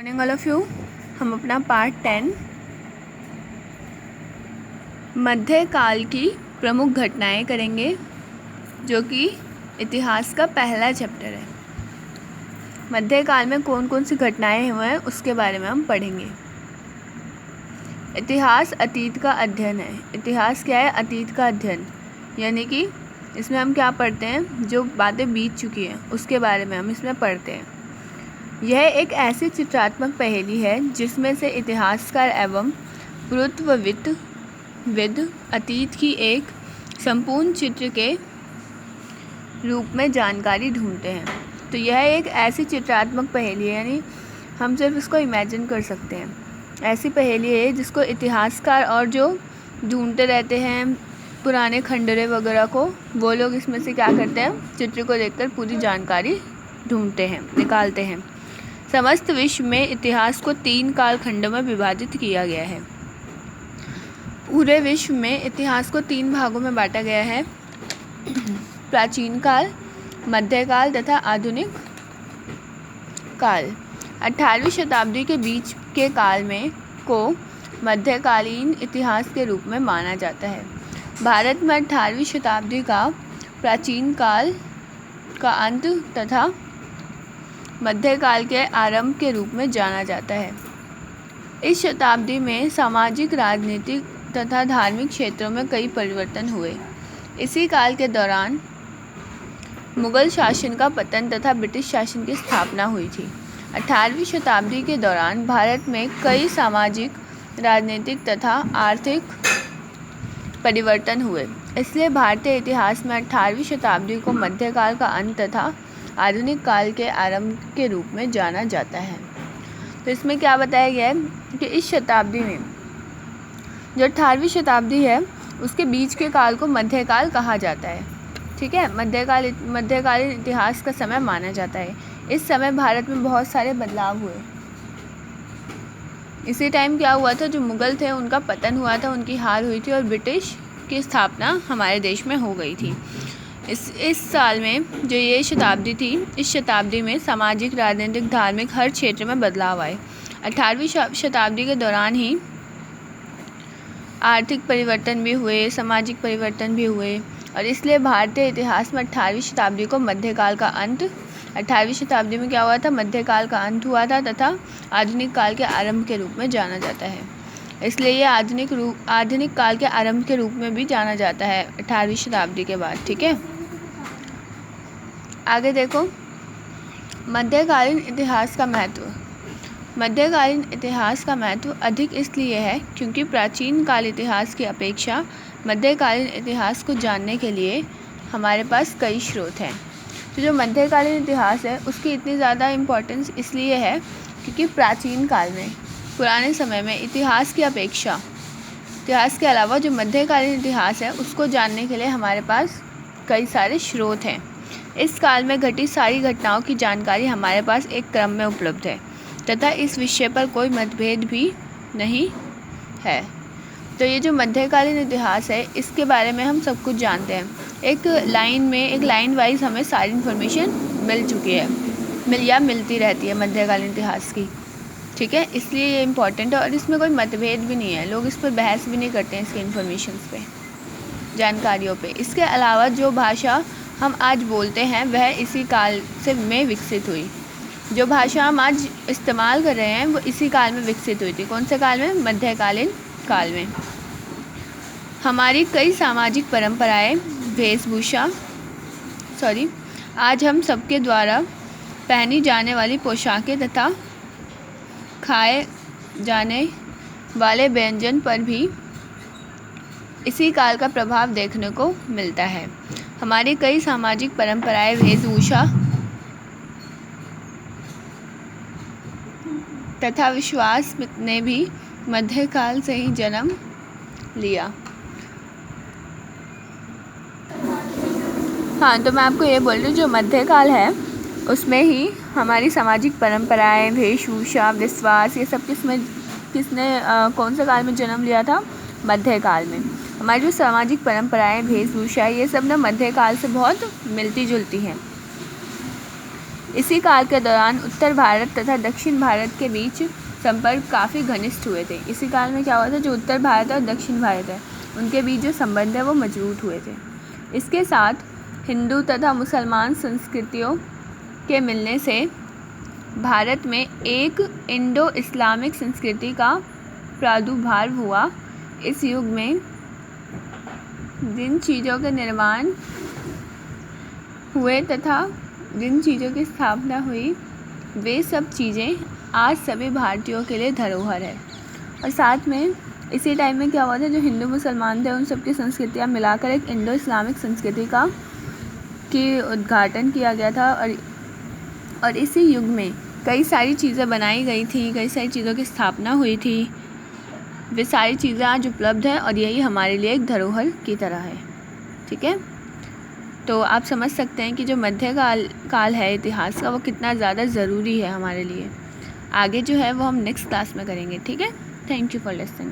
Morning all of you. हम अपना part 10 मध्यकाल की प्रमुख घटनाएं करेंगे, जो कि इतिहास का पहला चैप्टर है। मध्यकाल में कौन कौन सी घटनाएं हुए हैं उसके बारे में हम पढ़ेंगे। इतिहास अतीत का अध्ययन है। इतिहास क्या है? अतीत का अध्ययन, यानी कि इसमें हम क्या पढ़ते हैं, जो बातें बीत चुकी हैं उसके बारे में हम इसमें पढ़ते हैं। यह एक ऐसी चित्रात्मक पहेली है जिसमें से इतिहासकार एवं पुरातत्वविद अतीत की एक संपूर्ण चित्र के रूप में जानकारी ढूंढते हैं। तो यह एक ऐसी चित्रात्मक पहेली है, यानी हम सिर्फ इसको इमेजिन कर सकते हैं। ऐसी पहेली है जिसको इतिहासकार और जो ढूंढते रहते हैं पुराने खंडरे वगैरह को, वो लोग इसमें से क्या करते हैं, चित्र को देखकर पूरी जानकारी ढूंढते हैं, निकालते हैं। समस्त विश्व में इतिहास को 3 कालखंडों में विभाजित किया गया है। पूरे विश्व में इतिहास को 3 भागों में बांटा गया है: प्राचीन काल, मध्यकाल तथा आधुनिक काल। 18वीं शताब्दी के बीच के काल में को मध्यकालीन इतिहास के रूप में माना जाता है। भारत में 18वीं शताब्दी का प्राचीन काल का अंत तथा मध्यकाल के आरंभ के रूप में जाना जाता है। इस शताब्दी में सामाजिक, राजनीतिक तथा धार्मिक क्षेत्रों में कई परिवर्तन हुए। इसी काल के दौरान मुगल शासन का पतन तथा ब्रिटिश शासन की स्थापना हुई थी। 18वीं शताब्दी के दौरान भारत में कई सामाजिक, राजनीतिक तथा आर्थिक परिवर्तन हुए। इसलिए भारतीय इतिहास में 18वीं शताब्दी को मध्यकाल का अंत तथा आधुनिक काल के आरंभ के रूप में जाना जाता है। तो इसमें क्या बताया गया है कि इस शताब्दी में जो 18वीं शताब्दी है उसके बीच के काल को मध्यकाल कहा जाता है। ठीक है, मध्यकालीन इतिहास का समय माना जाता है। इस समय भारत में बहुत सारे बदलाव हुए। इसी टाइम क्या हुआ था, जो मुगल थे उनका पतन हुआ था, उनकी हार हुई थी और ब्रिटिश की स्थापना हमारे देश में हो गई थी। इस साल में जो ये शताब्दी थी, इस शताब्दी में सामाजिक, राजनीतिक, धार्मिक हर क्षेत्र में बदलाव आए। 18वीं शताब्दी के दौरान ही आर्थिक परिवर्तन भी हुए, सामाजिक परिवर्तन भी हुए, और इसलिए भारतीय इतिहास में 18वीं शताब्दी को मध्यकाल का अंत, 18वीं शताब्दी में क्या हुआ था, मध्यकाल का अंत हुआ था तथा आधुनिक काल के आरंभ के रूप में जाना जाता है। इसलिए ये आधुनिक काल के आरंभ के रूप में भी जाना जाता है 18वीं शताब्दी के बाद। ठीक है, आगे देखो, मध्यकालीन इतिहास का महत्व। मध्यकालीन इतिहास का महत्व अधिक इसलिए है क्योंकि प्राचीन काल इतिहास की अपेक्षा मध्यकालीन इतिहास को जानने के लिए हमारे पास कई स्रोत हैं। तो जो मध्यकालीन इतिहास है उसकी इतनी ज़्यादा इम्पोर्टेंस इसलिए है क्योंकि प्राचीन काल में, पुराने समय में इतिहास की अपेक्षा, इतिहास के अलावा जो मध्यकालीन इतिहास है उसको जानने के लिए हमारे पास कई सारे स्रोत हैं। इस काल में घटी सारी घटनाओं की जानकारी हमारे पास एक क्रम में उपलब्ध है तथा इस विषय पर कोई मतभेद भी नहीं है। तो ये जो मध्यकालीन इतिहास है इसके बारे में हम सब कुछ जानते हैं। एक लाइन वाइज हमें सारी इन्फॉर्मेशन मिल चुकी है, मिलती रहती है मध्यकालीन इतिहास की। ठीक है, इसलिए ये इम्पोर्टेंट है और इसमें कोई मतभेद भी नहीं है। लोग इस पर बहस भी नहीं करते हैं, इसके इन्फॉर्मेशन पे, जानकारियों पे। इसके अलावा जो भाषा हम आज बोलते हैं वह इसी काल में विकसित हुई। जो भाषा हम आज इस्तेमाल कर रहे हैं वो इसी काल में विकसित हुई थी। कौन से काल में? मध्यकालीन काल में। हमारी कई सामाजिक परंपराएं, वेशभूषा आज हम सबके द्वारा पहनी जाने वाली पोशाकें तथा खाए जाने वाले व्यंजन पर भी इसी काल का प्रभाव देखने को मिलता है। हमारी कई सामाजिक परंपराएं, वेशभूषा तथा विश्वास ने भी मध्यकाल से ही जन्म लिया। हाँ, तो मैं आपको ये बोल रही हूँ, जो मध्यकाल है उसमें ही हमारी सामाजिक परंपराएं, वेशभूषा, विश्वास, ये सब किसने कौन से काल में जन्म लिया था? मध्यकाल में। हमारी जो सामाजिक परंपराएं, वेशभूषा, ये सब ना मध्यकाल से बहुत मिलती जुलती हैं। इसी काल के दौरान उत्तर भारत तथा दक्षिण भारत के बीच संपर्क काफ़ी घनिष्ठ हुए थे। इसी काल में क्या हुआ था, जो उत्तर भारत और दक्षिण भारत है उनके बीच जो संबंध है वो मजबूत हुए थे। इसके साथ हिंदू तथा मुसलमान संस्कृतियों के मिलने से भारत में एक इंडो इस्लामिक संस्कृति का प्रादुर्भाव हुआ। इस युग में जिन चीज़ों के निर्माण हुए तथा जिन चीज़ों की स्थापना हुई वे सब चीज़ें आज सभी भारतीयों के लिए धरोहर है। और साथ में इसी टाइम में क्या हुआ था, जो हिंदू मुसलमान थे उन सब की संस्कृतियाँ मिलाकर एक इंडो इस्लामिक संस्कृति की उद्घाटन किया गया था। और इसी युग में कई सारी चीज़ें बनाई गई थी, कई सारी चीज़ों की स्थापना हुई थी। वे सारी चीज़ें आज उपलब्ध है और यही हमारे लिए एक धरोहर की तरह है। ठीक है, तो आप समझ सकते हैं कि जो मध्यकाल है इतिहास का वो कितना ज़्यादा ज़रूरी है हमारे लिए। आगे जो है वो हम नेक्स्ट क्लास में करेंगे। ठीक है, थैंक यू फॉर लिसनिंग।